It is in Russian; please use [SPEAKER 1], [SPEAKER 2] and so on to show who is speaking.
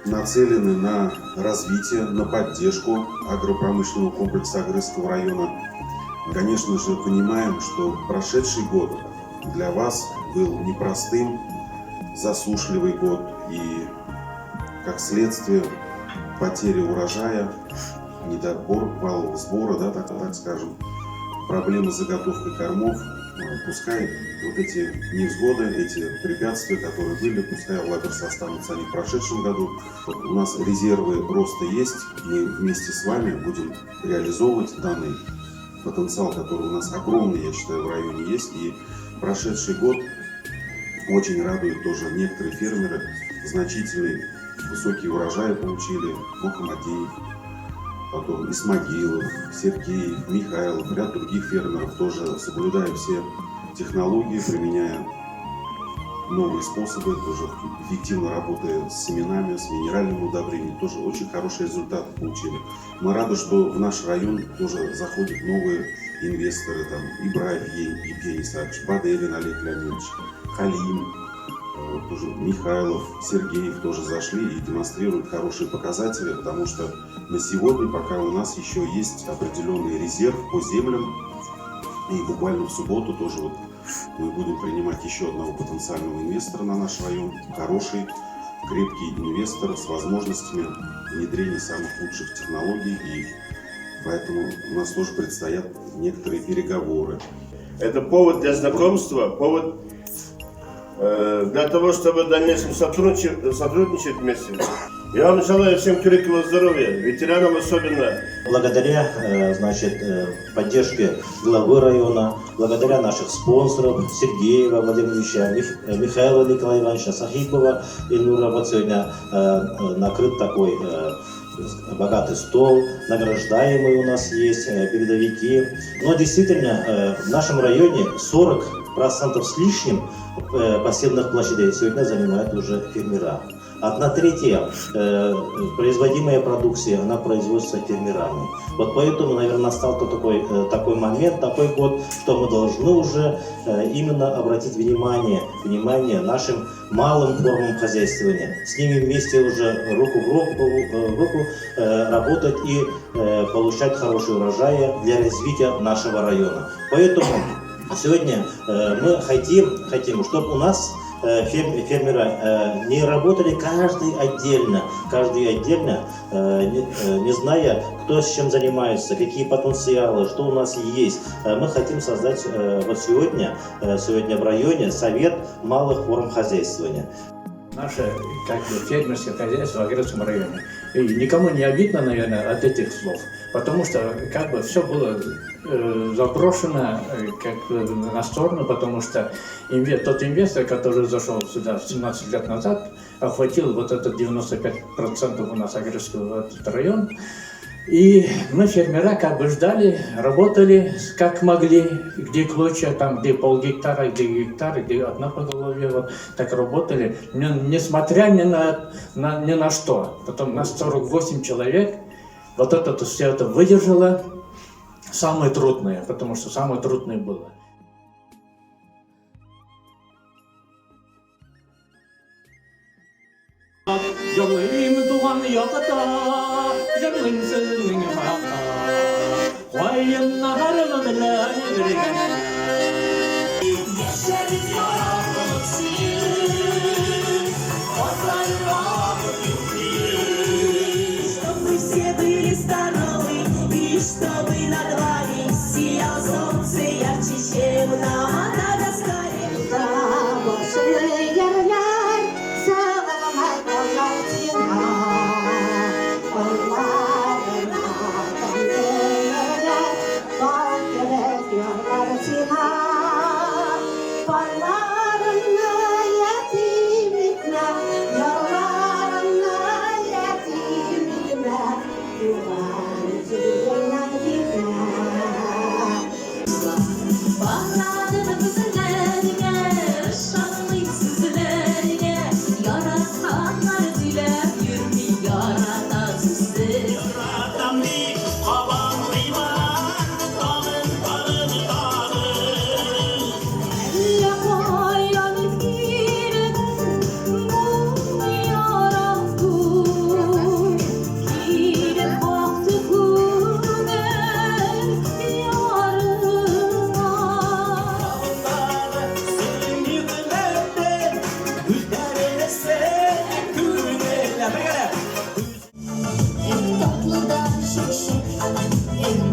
[SPEAKER 1] нацелены на развитие, на поддержку агропромышленного комплекса Агрызского района. Конечно же, понимаем, что прошедший год для вас был непростым, засушливый год и, как следствие, потери урожая, недобор валового сбора, да, так скажем, проблемы с заготовкой кормов. Пускай вот эти невзгоды, эти препятствия, которые были, пускай в Лаперсе останутся они в прошедшем году. Вот у нас резервы роста есть, мы вместе с вами будем реализовывать данный потенциал, который у нас огромный, я считаю, в районе есть. И прошедший год очень радует тоже. Некоторые фермеры значительный высокий урожай получили. Мухаммадеев, потом Исмагилов, Сергеев, Михайлов, ряд других фермеров тоже, соблюдая все технологии, применяя новые способы, тоже эффективно работая с семенами, с минеральным удобрением, тоже очень хорошие результаты получили. Мы рады, что в наш район тоже заходят новые инвесторы, там Ибраев Евгений Исаакович, Баделин Олег Леонидович, Халим, тоже Михайлов, Сергеев тоже зашли и демонстрируют хорошие показатели, потому что на сегодня пока у нас еще есть определенный резерв по землям, и буквально в субботу тоже вот мы будем принимать еще одного потенциального инвестора на наш район, хороший, крепкий инвестор с возможностями внедрения самых лучших технологий, и поэтому у нас тоже предстоят некоторые переговоры.
[SPEAKER 2] Это повод для знакомства, повод для того, чтобы в дальнейшем сотрудничать вместе. Я вам желаю всем крепкого здоровья, ветеранам особенно.
[SPEAKER 3] Благодаря поддержке главы района, благодаря наших спонсоров Сергеева Владимира Ильича, Михаила Николая Ивановича, Сахипова Ильнура, вот сегодня накрыт такой богатый стол, награждаемые у нас есть, передовики. Но действительно, в нашем районе 40% с лишним посевных площадей сегодня занимают уже фермера. 1/3 производимой продукции, она производится фермерами. Вот поэтому, наверное, настал такой момент, такой год, что мы должны уже именно обратить внимание нашим малым формам хозяйствования. С ними вместе уже руку в руку работать и получать хорошие урожаи для развития нашего района. Поэтому сегодня мы хотим, чтобы у нас фермеры не работали каждый отдельно, не зная, кто с чем занимается, какие потенциалы, что у нас есть. Мы хотим создать вот сегодня в районе совет малых форм хозяйствования.
[SPEAKER 4] Наше фермерское хозяйство в Агрызском районе. И никому не обидно, наверное, от этих слов, потому что все было заброшено на сторону, потому что тот инвестор, который зашел сюда 17 лет назад, охватил вот это 95% у нас Агрызского этот район. И мы, фермера, ждали, работали как могли, где клочья, там, где полгектара, где гектар, где одна по голове, вот так работали, несмотря ни на что. Потом нас 48 человек, вот все это выдержало, самое трудное, потому что самое трудное было.
[SPEAKER 5] Чтобы все были здоровы, и чтобы над вами сияло солнце ярче, чем на Мадагаскаре.
[SPEAKER 6] Your
[SPEAKER 5] шик-шик, эй,